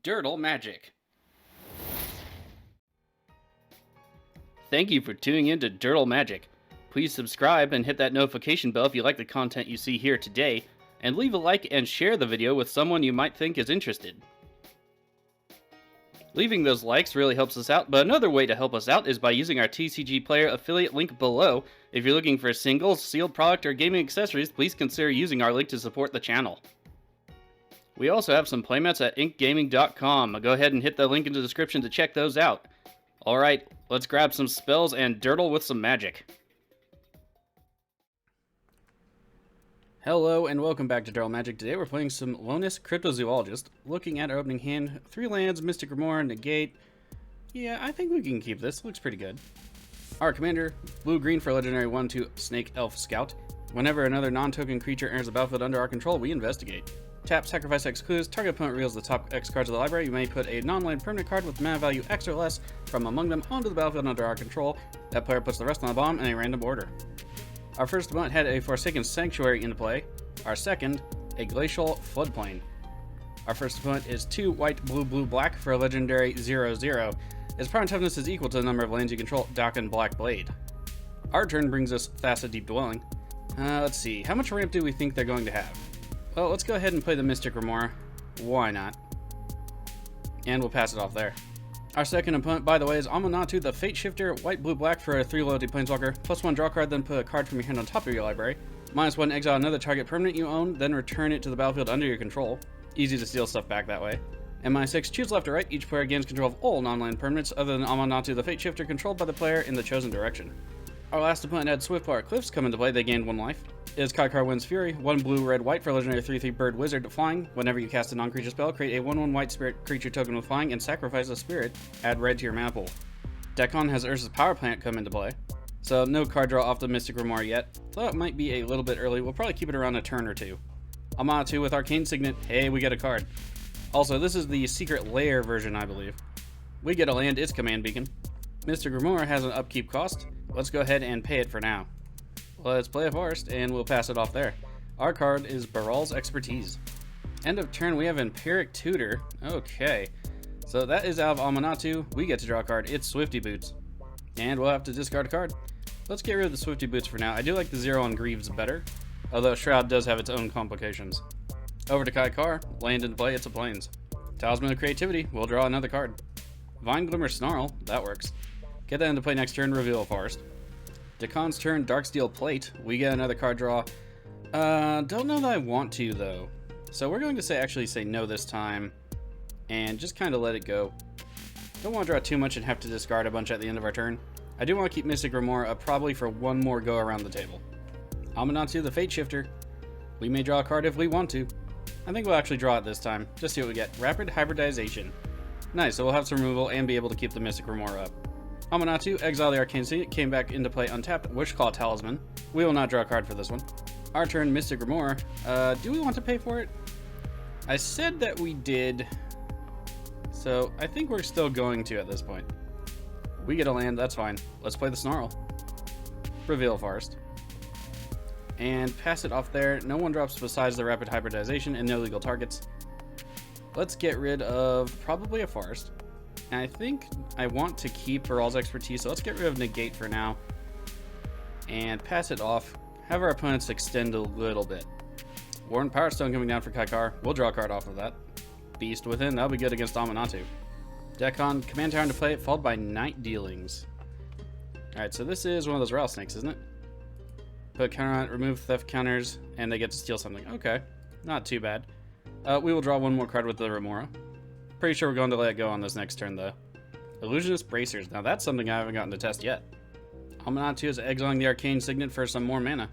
Dirtle Magic. Thank you for tuning in to Dirtle Magic. Please subscribe and hit that notification bell if you like the content you see here today, and leave a like and share the video with someone you might think is interested. Leaving those likes really helps us out, but another way to help us out is by using our TCG Player affiliate link below. If you're looking for singles, sealed product, or gaming accessories, please consider using our link to support the channel. We also have some playmats at inkgaming.com. Go ahead and hit the link in the description to check those out. Alright, let's grab some spells and dirtle with some magic. Hello and welcome back to Dirtle Magic. Today we're playing some Lonis Cryptozoologist. Looking at our opening hand, 3 lands, Mystic Grimoire, Negate. Yeah, I think we can keep this. Looks pretty good. Our commander, blue-green for legendary 1/2 Snake Elf Scout. Whenever another non-token creature enters the battlefield under our control, we investigate. Tap, sacrifice X clues. Target opponent reveals the top X cards of the library. You may put a non-land permanent card with mana value X or less from among them onto the battlefield under our control. That player puts the rest on the bottom in a random order. Our first opponent had a Forsaken Sanctuary into play. Our second, a Glacial Floodplain. Our first opponent is 2 white, blue, blue, black for a legendary 0/0. Its power and toughness is equal to the number of lands you control. Dakkon Black Blade. Our turn brings us Thassa Deep Dwelling. Let's see, how much ramp do we think they're going to have? Well, let's go ahead and play the Mystic Grimoire. Why not? And we'll pass it off there. Our second opponent, by the way, is Aminatou, the Fate Shifter, white, blue, black for a 3 loyalty planeswalker. +1 draw card, then put a card from your hand on top of your library. -1 exile another target permanent you own, then return it to the battlefield under your control. Easy to steal stuff back that way. And -6, choose left or right. Each player gains control of all non-land permanents other than Aminatou, the Fate Shifter, controlled by the player in the chosen direction. Our last opponent had Swiftwater Cliffs come into play. They gained 1 life. It is Kykar Wind's Fury, 1 blue, red, white for legendary 3/3 bird wizard flying. Whenever you cast a non-creature spell, create a 1/1 white spirit creature token with flying and sacrifice a spirit. Add red to your mana pool. Dakkon has Urza's Power Plant come into play. So no card draw off the Mystic Grimoire yet. Though it might be a little bit early. We'll probably keep it around a turn or 2. Aminatou with Arcane Signet. Hey, we get a card. Also, this is the Secret Lair version, I believe. We get a land, its Command Beacon. Mystic Grimoire has an upkeep cost. Let's go ahead and pay it for now. Let's play a forest, and we'll pass it off there. Our card is Baral's Expertise. End of turn, we have Empiric Tutor. Okay, so that is out of Aminatou. We get to draw a card. It's Swifty Boots. And we'll have to discard a card. Let's get rid of the Swifty Boots for now. I do like the 0 on Greaves better, although Shroud does have its own complications. Over to Kykar. Land into play, it's a Plains. Talisman of Creativity. We'll draw another card. Vine Glimmer Snarl. That works. Get that into play next turn, reveal a forest. Dakkon's turn, Darksteel Plate. We get another card draw. Don't know that I want to, though. So we're going to actually say no this time, and just kind of let it go. Don't want to draw too much and have to discard a bunch at the end of our turn. I do want to keep Mystic Grimoire up probably for 1 more go around the table. Aminatou, the Fate Shifter. We may draw a card if we want to. I think we'll actually draw it this time. Just see what we get. Rapid Hybridization. Nice, so we'll have some removal and be able to keep the Mystic Grimoire up. Aminatou, exile the Arcane Signet, came back into play untapped. Wishclaw Talisman. We will not draw a card for this one. Our turn, Mystic Grimoire. Do we want to pay for it? I said that we did, so I think we're still going to at this point. We get a land, that's fine. Let's play the Snarl. Reveal Forest. And pass it off there. No one drops besides the Rapid Hybridization and no legal targets. Let's get rid of probably a Forest. And I think I want to keep Baral's Expertise, so let's get rid of Negate for now. And pass it off. Have our opponents extend a little bit. Worn Power Stone coming down for Kykar. We'll draw a card off of that. Beast Within, that'll be good against Aminatou. Dakkon, Command Tower into play, followed by Night Dealings. Alright, so this is one of those rattlesnakes, isn't it? Put a counter on it, remove theft counters, and they get to steal something. Okay, not too bad. We will draw 1 more card with the Remora. Pretty sure we're going to let it go on this next turn, though. Illusionist Bracers. Now that's something I haven't gotten to test yet. Aminatou is exiling the Arcane Signet for some more mana.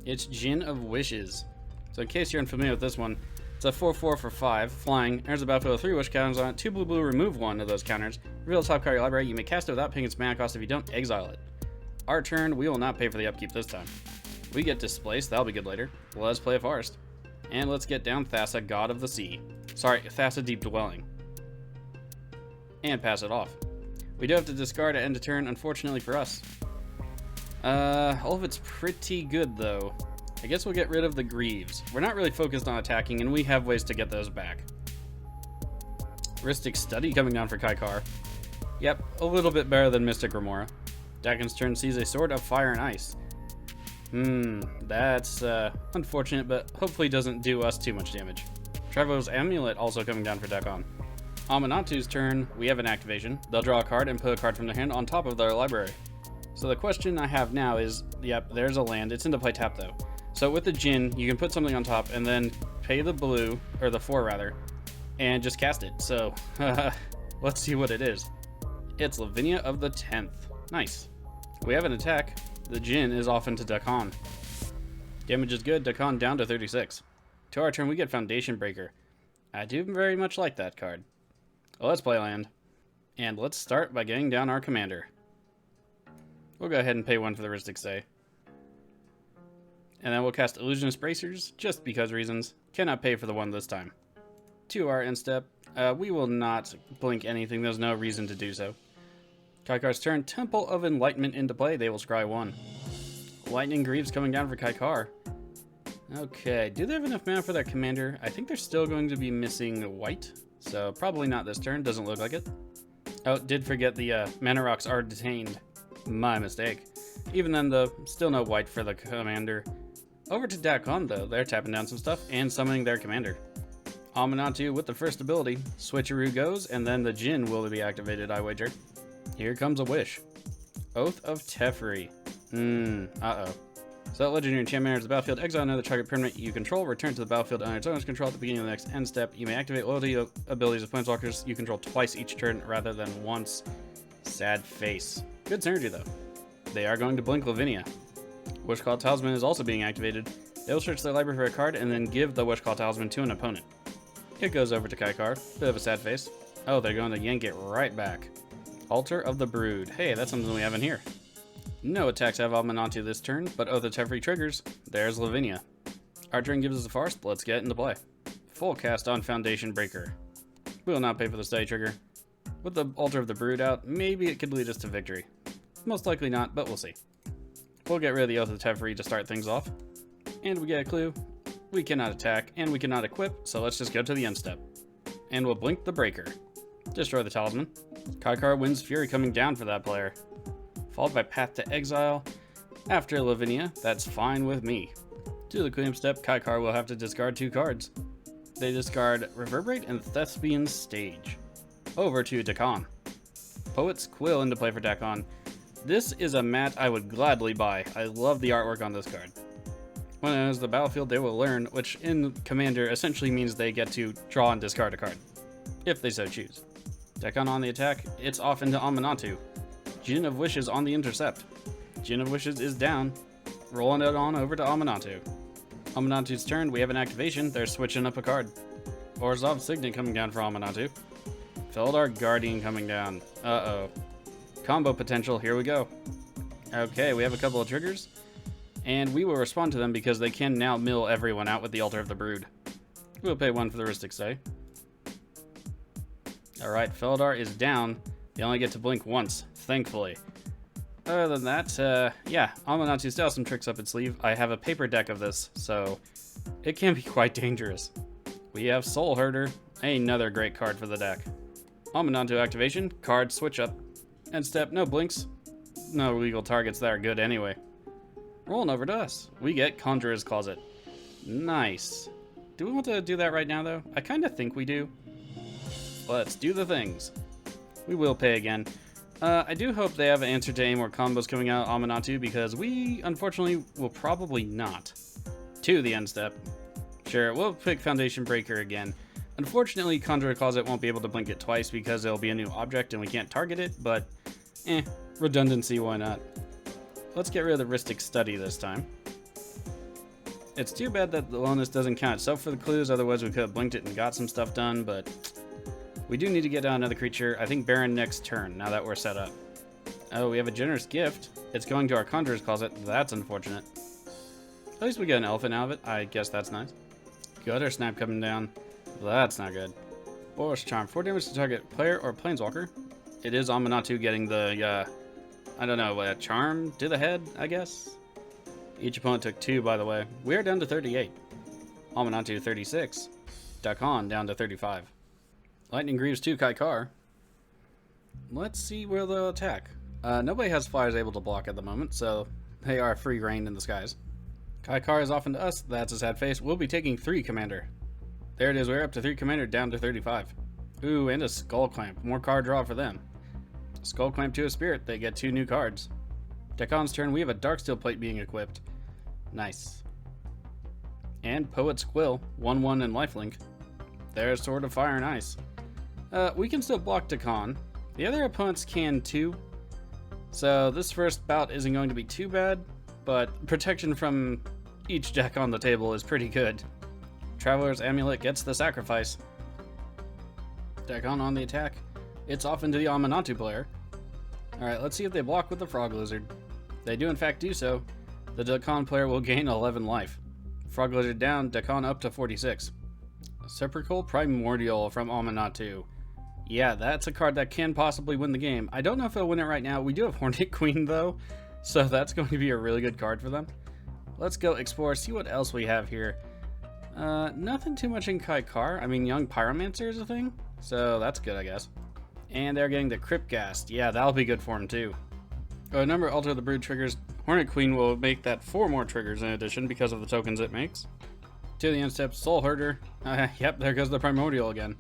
It's Djinn of Wishes. So in case you're unfamiliar with this one, it's a 4/4 for 5, flying, enters the battlefield with 3 wish counters on it, 2 blue blue, remove 1 of those counters, reveal the top card of your library, you may cast it without paying its mana cost. If you don't, exile it. Our turn, we will not pay for the upkeep this time. We get Displaced, that'll be good later. Let's play a forest. And let's get down Thassa, God of the Sea. Sorry, Thassa Deep Dwelling. And pass it off. We do have to discard at end of turn, unfortunately for us. All of it's pretty good, though. I guess we'll get rid of the Greaves. We're not really focused on attacking, and we have ways to get those back. Rhystic Study coming down for Kykar. Yep, a little bit better than Mystic Remora. Dakkon's turn sees a Sword of Fire and Ice. That's unfortunate, but hopefully doesn't do us too much damage. Trevo's Amulet also coming down for Dakkon. Aminatou's turn, we have an activation. They'll draw a card and put a card from their hand on top of their library. So the question I have now is, yep, there's a land. It's into play tap though. So with the Djinn, you can put something on top and then pay the blue, or the 4 rather, and just cast it. So, let's see what it is. It's Lavinia of the 10th. Nice. We have an attack. The Djinn is off into Dakkon. Damage is good. Dakkon down to 36. To our turn, we get Foundation Breaker. I do very much like that card. Well, let's play land. And let's start by getting down our commander. We'll go ahead and pay 1 for the Rhystic Stay. And then we'll cast Illusionist Bracers, just because reasons. Cannot pay for the 1 this time. To our end step, we will not blink anything. There's no reason to do so. Kykar's turn, Temple of Enlightenment into play. They will scry 1. Lightning Greaves coming down for Kykar. Okay, do they have enough mana for their commander? I think they're still going to be missing white, so probably not this turn. Doesn't look like it. Oh, did forget the mana rocks are detained. My mistake. Even then, though, still no white for the commander. Over to Dakkon, though. They're tapping down some stuff and summoning their commander. Aminatou with the first ability. Switcheroo goes, and then the Djinn will be activated, I wager. Here comes a wish. Oath of Teferi. Uh-oh. So, legendary enchantment enters the battlefield. Exile another target permanent you control. Return to the battlefield under its owner's control at the beginning of the next end step. You may activate loyalty abilities of planeswalkers you control twice each turn rather than once. Sad face. Good synergy, though. They are going to blink Lavinia. Wishclaw Talisman is also being activated. They'll search their library for a card and then give the Wishclaw Talisman to an opponent. It goes over to Kykar. Bit of a sad face. Oh, they're going to yank it right back. Altar of the Brood. Hey, that's something we have in here. No attacks have Aminatou this turn, but Oath of Teferi triggers. There's Lavinia. Our turn gives us a forest. Let's get into play. Full cast on Foundation Breaker. We will not pay for the study trigger. With the Altar of the Brood out, maybe it could lead us to victory. Most likely not, but we'll see. We'll get rid of the Oath of Teferi to start things off. And we get a clue. We cannot attack, and we cannot equip, so let's just go to the end step. And we'll blink the Breaker. Destroy the Talisman. Kykar wins Fury coming down for that player. Followed by Path to Exile. After Lavinia, that's fine with me. To the cleanup step, Kykar will have to discard 2 cards. They discard Reverberate and Thespian's Stage. Over to Dakkon. Poet's Quill into play for Dakkon. This is a mat I would gladly buy. I love the artwork on this card. When it enters the battlefield, they will learn, which in Commander essentially means they get to draw and discard a card, if they so choose. Dakkon on the attack, it's off into Aminatou. Djinn of Wishes on the intercept. Djinn of Wishes is down. Rolling it on over to Aminatou. Aminatou's turn, we have an activation. They're switching up a card. Orzhov Signet coming down for Aminatou. Feldar Guardian coming down. Uh-oh. Combo potential, here we go. Okay, we have a couple of triggers. And we will respond to them because they can now mill everyone out with the Altar of the Brood. We'll pay 1 for the Rhystic Stay. Alright, Feldar is down. They only get to blink once, thankfully. Other than that, yeah, Aminatou still has some tricks up its sleeve. I have a paper deck of this, so it can be quite dangerous. We have Soul Herder, another great card for the deck. Aminatou activation, card switch up. End step, no blinks. No legal targets that are good anyway. Rolling over to us. We get Conjurer's Closet. Nice. Do we want to do that right now, though? I kind of think we do. Let's do the things. We will pay again. I do hope they have an answer to any more combos coming out of Aminatou, because we, unfortunately, will probably not. To the end step. Sure, we'll pick Foundation Breaker again. Unfortunately, Conjurer Closet won't be able to blink it twice because it'll be a new object and we can't target it, but redundancy, why not? Let's get rid of the Rhystic Study this time. It's too bad that the Lonis doesn't count itself for the clues, otherwise we could have blinked it and got some stuff done, but we do need to get down another creature. I think Baron next turn, now that we're set up. Oh, we have a Generous Gift. It's going to our Conjurer's Closet. That's unfortunate. At least we get an elephant out of it. I guess that's nice. Gutter Snap coming down. That's not good. Boros Charm. 4 damage to target player or planeswalker. It is Aminatou getting the, I don't know, charm to the head, I guess? Each opponent took 2, by the way. We are down to 38. Aminatou 36. Dakkon down to 35. Lightning Greaves to Kykar. Let's see where they'll attack. Nobody has flyers able to block at the moment, so they are free reign in the skies. Kykar is off into us. That's a sad face. We'll be taking 3 commander. There it is. We're up to 3 commander, down to 35. Ooh, and a Skull Clamp. More card draw for them. Skull Clamp to a Spirit. They get 2 new cards. Dakkon's turn. We have a Darksteel Plate being equipped. Nice. And Poet's Quill. 1/1 and lifelink. There's Sword of Fire and Ice. We can still block Dakkon. The other opponents can too. So this first bout isn't going to be too bad, but protection from each deck on the table is pretty good. Traveler's Amulet gets the sacrifice. Dakkon on the attack. It's off into the Aminatou player. Alright, let's see if they block with the Frog Lizard. They do in fact do so. The Dakkon player will gain 11 life. Frog Lizard down, Dakkon up to 46. Sepulchral Primordial from Aminatou. Yeah, that's a card that can possibly win the game. I don't know if it'll win it right now. We do have Hornet Queen though, so that's going to be a really good card for them. Let's go explore, see what else we have here. Nothing too much in Kykar. I mean, Young Pyromancer is a thing, so that's good, I guess. And they're getting the Cryptghast. Yeah, that'll be good for him too. A number of Alter the Brood triggers. Hornet Queen will make that 4 more triggers in addition because of the tokens it makes. To the end step, Soul Herder. Yep, there goes the Primordial again.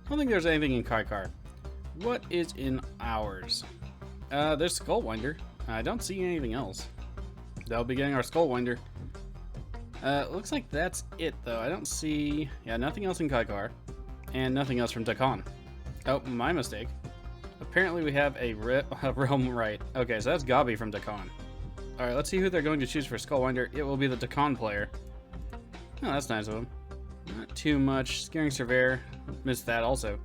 I don't think there's anything in Kykar. What is in ours? There's Skullwinder. I don't see anything else. They'll be getting our Skullwinder. Looks like that's it though. I don't see... Yeah, nothing else in Kykar. And nothing else from Dakkon. Oh, my mistake. Apparently we have a Realm Right. Okay, so that's Gabi from Dakkon. Alright, let's see who they're going to choose for Skullwinder. It will be the Dakkon player. Oh, that's nice of him. Not too much. Scaring Surveyor. Missed that also.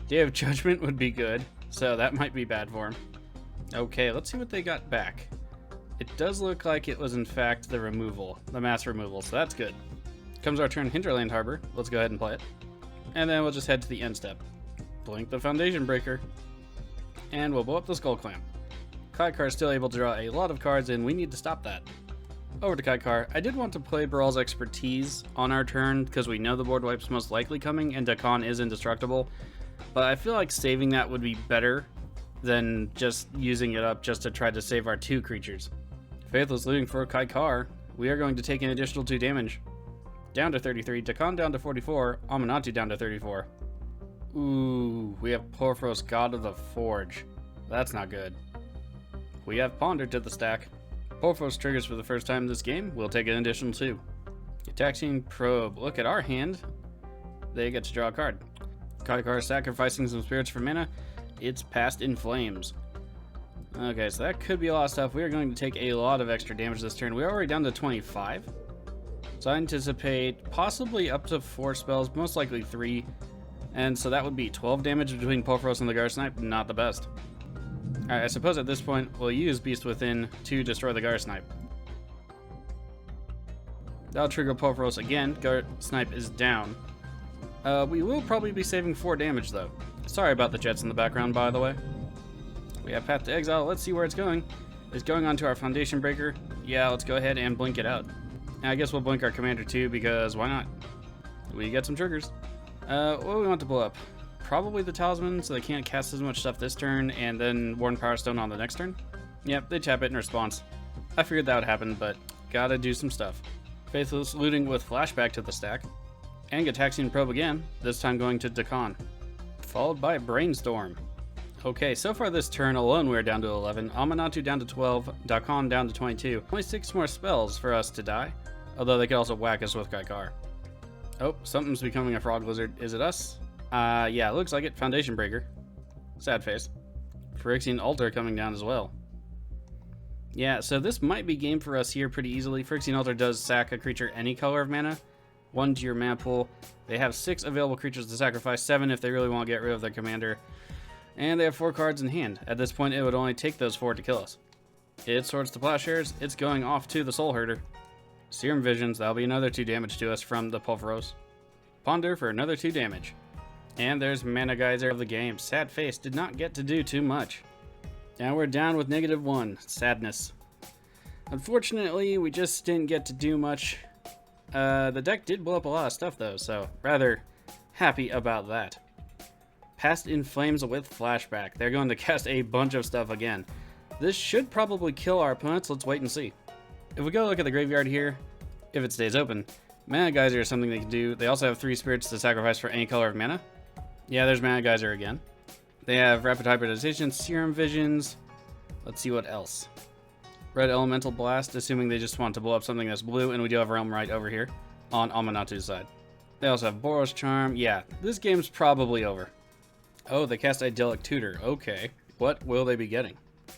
Day of Judgment would be good, so that might be bad for him. Okay, let's see what they got back. It does look like it was in fact the removal, the mass removal, so that's good. Comes our turn, Hinterland Harbor. Let's go ahead and play it. And then we'll just head to the end step. Blink the Foundation Breaker. And we'll blow up the Skull Clamp. Kykar is still able to draw a lot of cards, and we need to stop that. Over to Kykar. I did want to play Baral's Expertise on our turn because we know the board wipe's most likely coming and Dakkon is indestructible, but I feel like saving that would be better than just using it up just to try to save our 2 creatures. Faithless Looting for Kykar. We are going to take an additional 2 damage. Down to 33, Dakkon down to 44, Aminatou down to 34. Ooh, we have Porphyros, God of the Forge. That's not good. We have Ponder to the stack. Porphyros triggers for the first time this game. We'll take an additional 2. Attacking Probe. Look at our hand. They get to draw a card. Kykar sacrificing some spirits for mana. It's Past in Flames. Okay, so that could be a lot of stuff. We are going to take a lot of extra damage this turn. We're already down to 25. So I anticipate possibly up to 4 spells, most likely 3. And so that would be 12 damage between Porphyros and the Gar Snipe. Not the best. Alright, I suppose at this point we'll use Beast Within to destroy the Gar Snipe. That'll trigger Porphyros again. Gar Snipe is down. We will probably be saving 4 damage though. Sorry about the jets in the background, by the way. We have Path to Exile. Let's see where it's going. It's going onto our Foundation Breaker. Yeah, let's go ahead and blink it out. And I guess we'll blink our Commander too, because why not? We get some triggers. What do we want to blow up? Probably the Talisman, so they can't cast as much stuff this turn, and then Worn Power Stone on the next turn. Yep, they tap it in response. I figured that would happen, but gotta do some stuff. Faithless Looting with Flashback to the stack. And Gataxian Probe again, this time going to Dakkon. Followed by Brainstorm. Okay, so far this turn alone we're down to 11, Aminatou down to 12, Dakkon down to 22. Only 6 more spells for us to die, although they could also whack us with Kykar. Oh, something's becoming a Frog Lizard. Is it us? Yeah, looks like it. Foundation Breaker. Sad face. Phyrexian Altar coming down as well. Yeah, so this might be game for us here pretty easily. Phyrexian Altar does sack a creature any color of mana. 1 to your mana pool. They have 6 available creatures to sacrifice, 7 if they really want to get rid of their commander. And they have 4 cards in hand. At this point, it would only take those 4 to kill us. It Swords to Plowshares. It's going off to the Soul Herder. Serum Visions. That'll be another 2 damage to us from the Porphyros. Ponder for another 2 damage. And there's Mana Geyser of the game. Sad face. Did not get to do too much. Now we're down with -1. Sadness. Unfortunately, we just didn't get to do much. The deck did blow up a lot of stuff though, so rather happy about that. Past in Flames with Flashback. They're going to cast a bunch of stuff again. This should probably kill our opponents. Let's wait and see. If we go look at the graveyard here, if it stays open, Mana Geyser is something they can do. They also have 3 spirits to sacrifice for any color of mana. Yeah, there's Mana Geyser again. They have Rapid Hybridization, Serum Visions. Let's see what else. Red Elemental Blast, assuming they just want to blow up something that's blue, and we do have Realm right over here on Aminatou's side. They also have Boros Charm. Yeah, this game's probably over. Oh, they cast Idyllic Tutor. Okay, what will they be getting?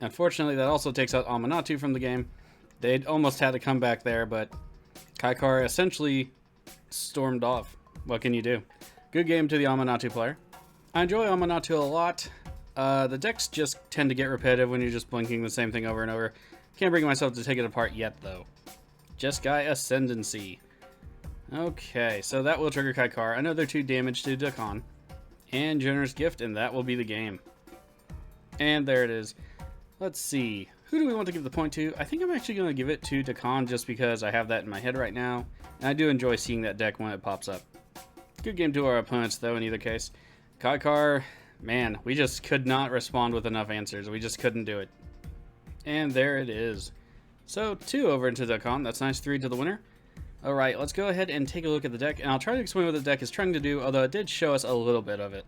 Unfortunately, that also takes out Aminatou from the game. They almost had to come back there, but Kykar essentially stormed off. What can you do? Good game to the Aminatou player. I enjoy Aminatou a lot. The decks just tend to get repetitive when you're just blinking the same thing over and over. Can't bring myself to take it apart yet, though. Jeskai Ascendancy. Okay, so that will trigger Kykar. Another 2 damage to Dakkon. And Generous Gift, and that will be the game. And there it is. Let's see. Who do we want to give the point to? I think I'm actually going to give it to Dakkon just because I have that in my head right now. And I do enjoy seeing that deck when it pops up. Good game to our opponents, though, in either case. Kykar, man, we just could not respond with enough answers. We just couldn't do it. And there it is. So, 2 over into Dakkon. That's nice. 3 to the winner. Alright, let's go ahead and take a look at the deck. And I'll try to explain what the deck is trying to do, although it did show us a little bit of it.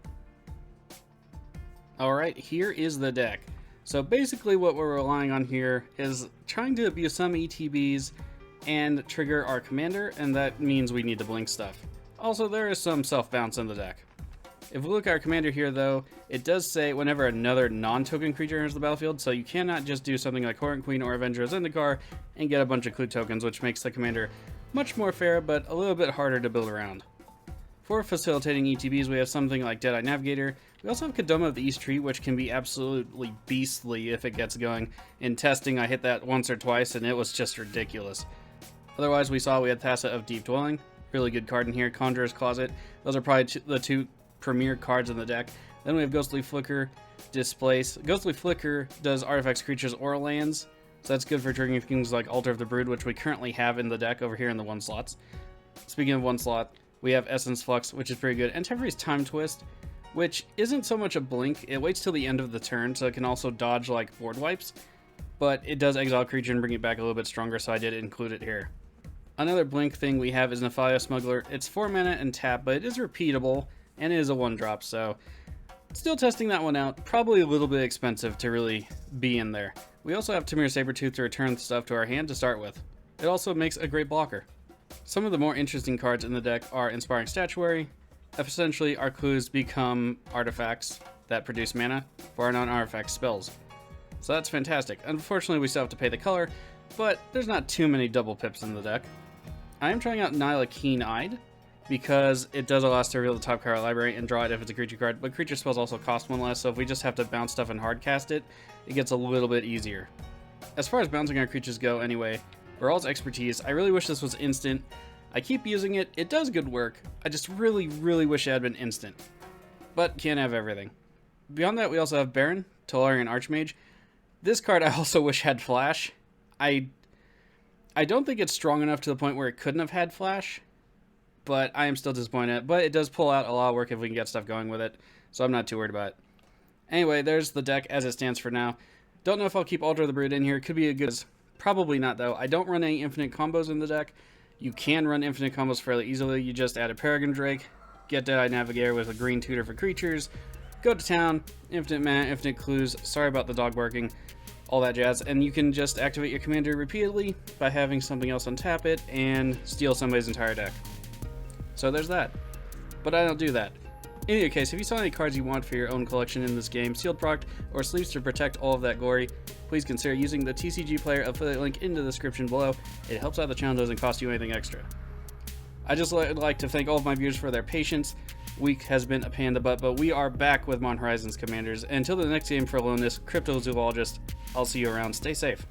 Alright, here is the deck. So basically what we're relying on here is trying to abuse some ETBs and trigger our commander, and that means we need to blink stuff. Also, there is some self-bounce in the deck. If we look at our commander here, though, it does say whenever another non-token creature enters the battlefield, so you cannot just do something like Horrent Queen or Avenger of Zendikar and get a bunch of clue tokens, which makes the commander much more fair, but a little bit harder to build around. For facilitating ETBs, we have something like Deadeye Navigator. We also have Kadoma of the East Tree, which can be absolutely beastly if it gets going. In testing, I hit that once or twice, and it was just ridiculous. Otherwise, we saw we had Thassa of Deep Dwelling. Really good card in here. Conjurer's Closet. Those are probably the 2 premier cards in the deck. Then we have Ghostly Flicker, Displace. Ghostly Flicker does artifacts, creatures, or lands, so that's good for triggering things like Altar of the Brood, which we currently have in the deck over here in the 1 slots. Speaking of 1 slot, we have Essence Flux, which is pretty good, and Teferi's Time Twist, which isn't so much a blink. It waits till the end of the turn, so it can also dodge like board wipes, but it does exile a creature and bring it back a little bit stronger, so I did include it here. Another blink thing we have is Nephalia Smuggler. It's 4 mana and tap, but it is repeatable, and it is a 1-drop, so still testing that one out. Probably a little bit expensive to really be in there. We also have Tamir Sabertooth to return stuff to our hand to start with. It also makes a great blocker. Some of the more interesting cards in the deck are Inspiring Statuary. Essentially, our clues become artifacts that produce mana for our non-artifact spells. So that's fantastic. Unfortunately, we still have to pay the color, but there's not too many double pips in the deck. I am trying out Nyla Keen-Eyed, because it does allow us to reveal the top card of our library and draw it if it's a creature card, but creature spells also cost 1 less, so if we just have to bounce stuff and hardcast it, it gets a little bit easier. As far as bouncing our creatures go anyway, Baral's Expertise, I really wish this was instant. I keep using it, it does good work, I just really wish it had been instant. But can't have everything. Beyond that, we also have Baron, Tolarian Archmage. This card I also wish had Flash. I don't think it's strong enough to the point where it couldn't have had Flash, but I am still disappointed. But it does pull out a lot of work if we can get stuff going with it, so I'm not too worried about it. Anyway, there's the deck as it stands for now. Don't know if I'll keep Altar of the Brood in here. Could be a good... Probably not, though. I don't run any infinite combos in the deck. You can run infinite combos fairly easily. You just add a Paragon Drake, get Deadeye Navigator with a green tutor for creatures, go to town, infinite mana, infinite clues, sorry about the dog barking, all that jazz, and you can just activate your commander repeatedly by having something else untap it and steal somebody's entire deck. So there's that. But I don't do that. In either case, if you saw any cards you want for your own collection in this game, sealed product, or sleeves to protect all of that glory, please consider using the TCG Player affiliate link in the description below. It helps out the channel, doesn't cost you anything extra. I just would like to thank all of my viewers for their patience. Week has been a pain in the butt, but we are back with Modern Horizons Commanders. And until the next game for Lonis, Cryptozoologist, I'll see you around. Stay safe.